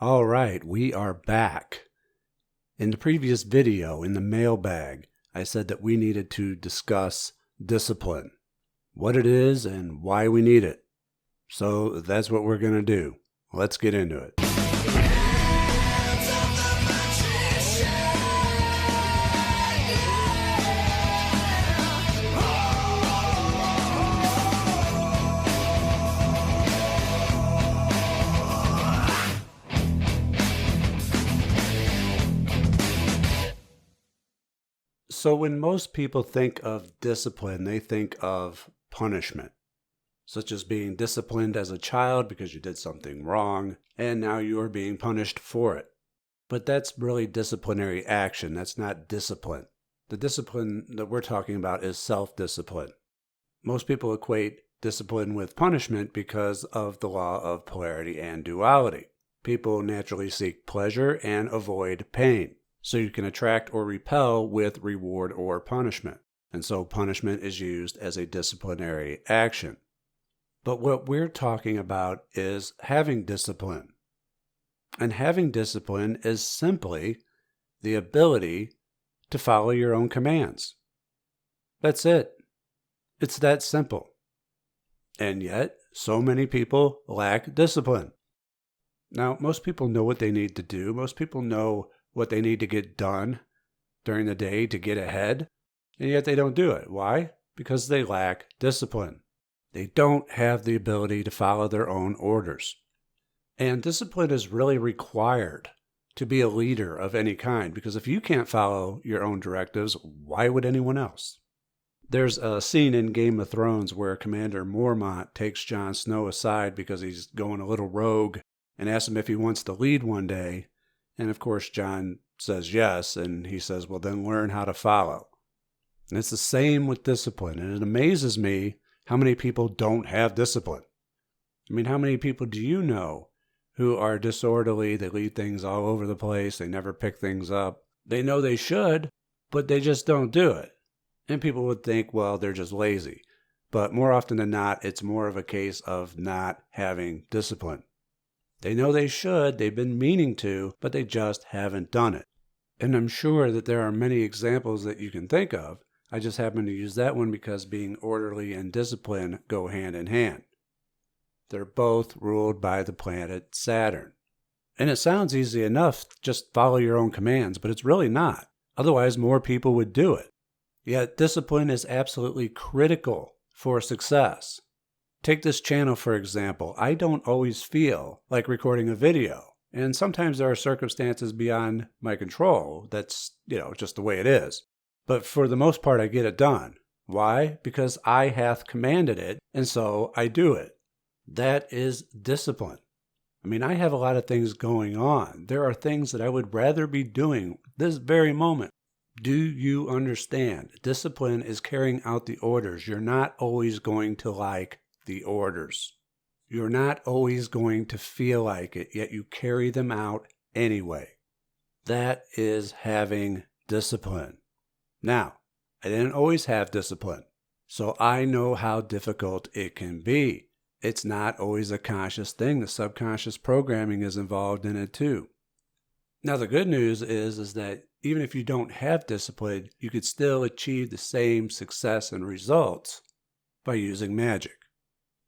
All right, we are back. In the previous video, in the mailbag, I said that we needed to discuss discipline, what it is and why we need it. So that's what we're going to do. Let's get into it. So when most people think of discipline, they think of punishment, such as being disciplined as a child because you did something wrong, and now you are being punished for it. But that's really disciplinary action. That's not discipline. The discipline that we're talking about is self-discipline. Most people equate discipline with punishment because of the law of polarity and duality. People naturally seek pleasure and avoid pain. So you can attract or repel with reward or punishment. And so punishment is used as a disciplinary action. But what we're talking about is having discipline. And having discipline is simply the ability to follow your own commands. That's it. It's that simple. And yet, so many people lack discipline. Now, most people know what they need to do. Most people know what they need to get done during the day to get ahead, and yet they don't do it. Why? Because they lack discipline. They don't have the ability to follow their own orders. And discipline is really required to be a leader of any kind, because if you can't follow your own directives, why would anyone else? There's a scene in Game of Thrones where Commander Mormont takes Jon Snow aside because he's going a little rogue and asks him if he wants to lead one day. And of course, Jon says yes, and he says, well, then learn how to follow. And it's the same with discipline, and it amazes me how many people don't have discipline. I mean, how many people do you know who are disorderly? They leave things all over the place. They never pick things up. They know they should, but they just don't do it. And people would think, well, they're just lazy. But more often than not, it's more of a case of not having discipline. They know they should, they've been meaning to, but they just haven't done it. And I'm sure that there are many examples that you can think of. I just happen to use that one because being orderly and discipline go hand in hand. They're both ruled by the planet Saturn. And it sounds easy enough, just follow your own commands, but it's really not. Otherwise, more people would do it. Yet discipline is absolutely critical for success. Take this channel, for example. I don't always feel like recording a video. And sometimes there are circumstances beyond my control. That's, just the way it is. But for the most part, I get it done. Why? Because I hath commanded it, and so I do it. That is discipline. I mean, I have a lot of things going on. There are things that I would rather be doing this very moment. Do you understand? Discipline is carrying out the orders. You're not always going to like the orders. You're not always going to feel like it, yet you carry them out anyway. That is having discipline. Now, I didn't always have discipline, so I know how difficult it can be. It's not always a conscious thing. The subconscious programming is involved in it too. Now, the good news is that even if you don't have discipline, you could still achieve the same success and results by using magic.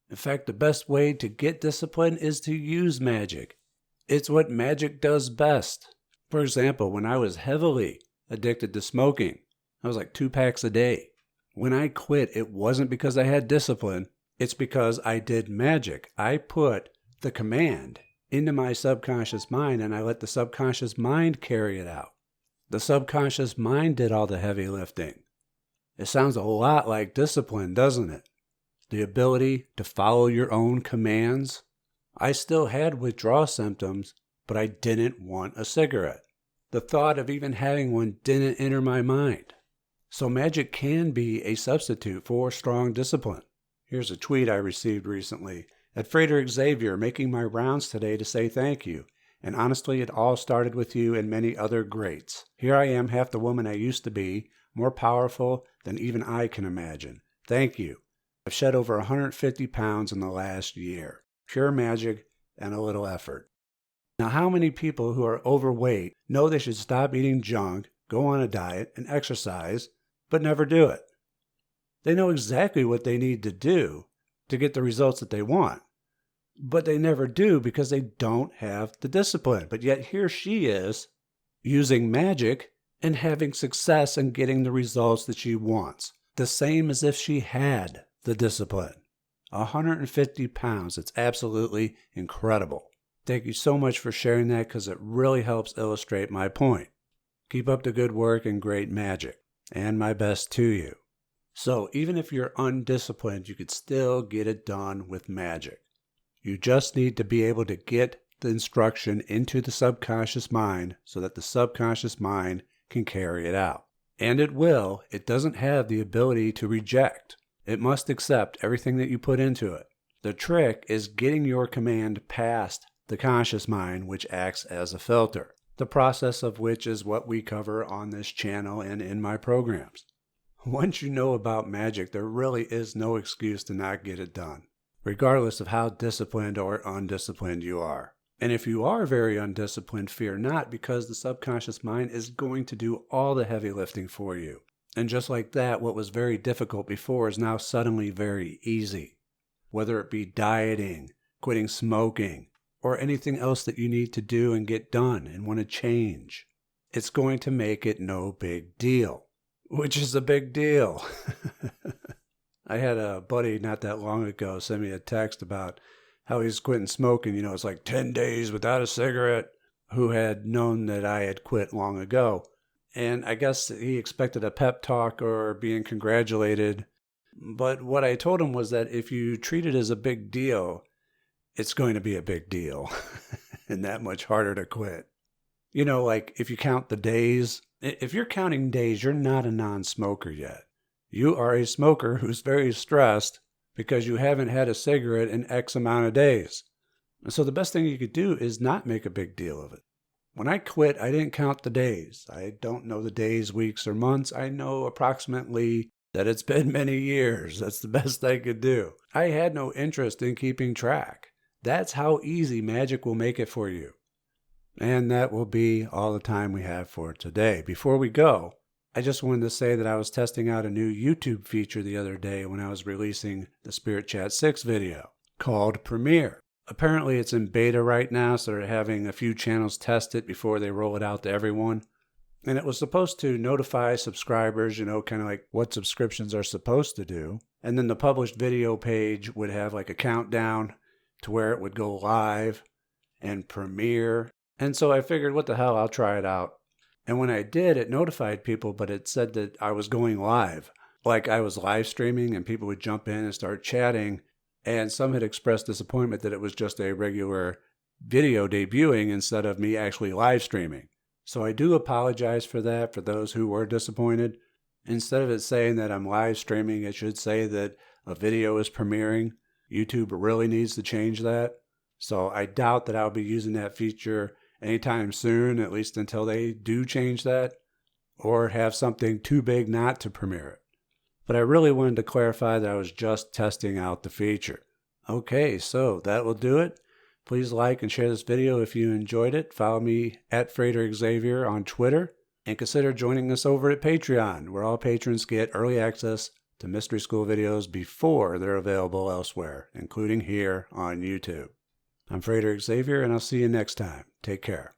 In fact, the best way to get discipline is to use magic. It's what magic does best. For example, when I was heavily addicted to smoking, I was like 2 packs a day. When I quit, it wasn't because I had discipline. It's because I did magic. I put the command into my subconscious mind, and I let the subconscious mind carry it out. The subconscious mind did all the heavy lifting. It sounds a lot like discipline, doesn't it? The ability to follow your own commands. I still had withdrawal symptoms, but I didn't want a cigarette. The thought of even having one didn't enter my mind. So magic can be a substitute for strong discipline. Here's a tweet I received recently. At Frater Xavier, making my rounds today to say thank you. And honestly, it all started with you and many other greats. Here I am, half the woman I used to be, more powerful than even I can imagine. Thank you. I've shed over 150 pounds in the last year. Pure magic and a little effort. Now, how many people who are overweight know they should stop eating junk, go on a diet, and exercise, but never do it? They know exactly what they need to do to get the results that they want, but they never do because they don't have the discipline. But yet here she is using magic and having success and getting the results that she wants. The same as if she had the discipline. 150 pounds. It's absolutely incredible. Thank you so much for sharing that because it really helps illustrate my point. Keep up the good work and great magic. And my best to you. So even if you're undisciplined, you could still get it done with magic. You just need to be able to get the instruction into the subconscious mind so that the subconscious mind can carry it out. And it will. It doesn't have the ability to reject. It must accept everything that you put into it. The trick is getting your command past the conscious mind, which acts as a filter, the process of which is what we cover on this channel and in my programs. Once you know about magic, there really is no excuse to not get it done, regardless of how disciplined or undisciplined you are. And if you are very undisciplined, fear not, because the subconscious mind is going to do all the heavy lifting for you. And just like that, what was very difficult before is now suddenly very easy. Whether it be dieting, quitting smoking, or anything else that you need to do and get done and want to change, it's going to make it no big deal, which is a big deal. I had a buddy not that long ago send me a text about how he's quitting smoking. It's like 10 days without a cigarette, who had known that I had quit long ago. And I guess he expected a pep talk or being congratulated. But what I told him was that if you treat it as a big deal, it's going to be a big deal and that much harder to quit. Like if you count the days, if you're counting days, you're not a non-smoker yet. You are a smoker who's very stressed because you haven't had a cigarette in X amount of days. And so the best thing you could do is not make a big deal of it. When I quit, I didn't count the days. I don't know the days, weeks, or months. I know approximately that it's been many years. That's the best I could do. I had no interest in keeping track. That's how easy magic will make it for you. And that will be all the time we have for today. Before we go, I just wanted to say that I was testing out a new YouTube feature the other day when I was releasing the Spirit Chat 6 video called Premiere. Apparently it's in beta right now, so they're having a few channels test it before they roll it out to everyone. And it was supposed to notify subscribers, kind of like what subscriptions are supposed to do. And then the published video page would have like a countdown to where it would go live and premiere. And so I figured, what the hell, I'll try it out. And when I did, it notified people, but it said that I was going live. Like I was live streaming and people would jump in and start chatting. And some had expressed disappointment that it was just a regular video debuting instead of me actually live streaming. So I do apologize for that, for those who were disappointed. Instead of it saying that I'm live streaming, it should say that a video is premiering. YouTube really needs to change that. So I doubt that I'll be using that feature anytime soon, at least until they do change that, or have something too big not to premiere it. But I really wanted to clarify that I was just testing out the feature. Okay, so that will do it. Please like and share this video if you enjoyed it. Follow me at Frater Xavier on Twitter. And consider joining us over at Patreon, where all patrons get early access to Mystery School videos before they're available elsewhere, including here on YouTube. I'm Frater Xavier, and I'll see you next time. Take care.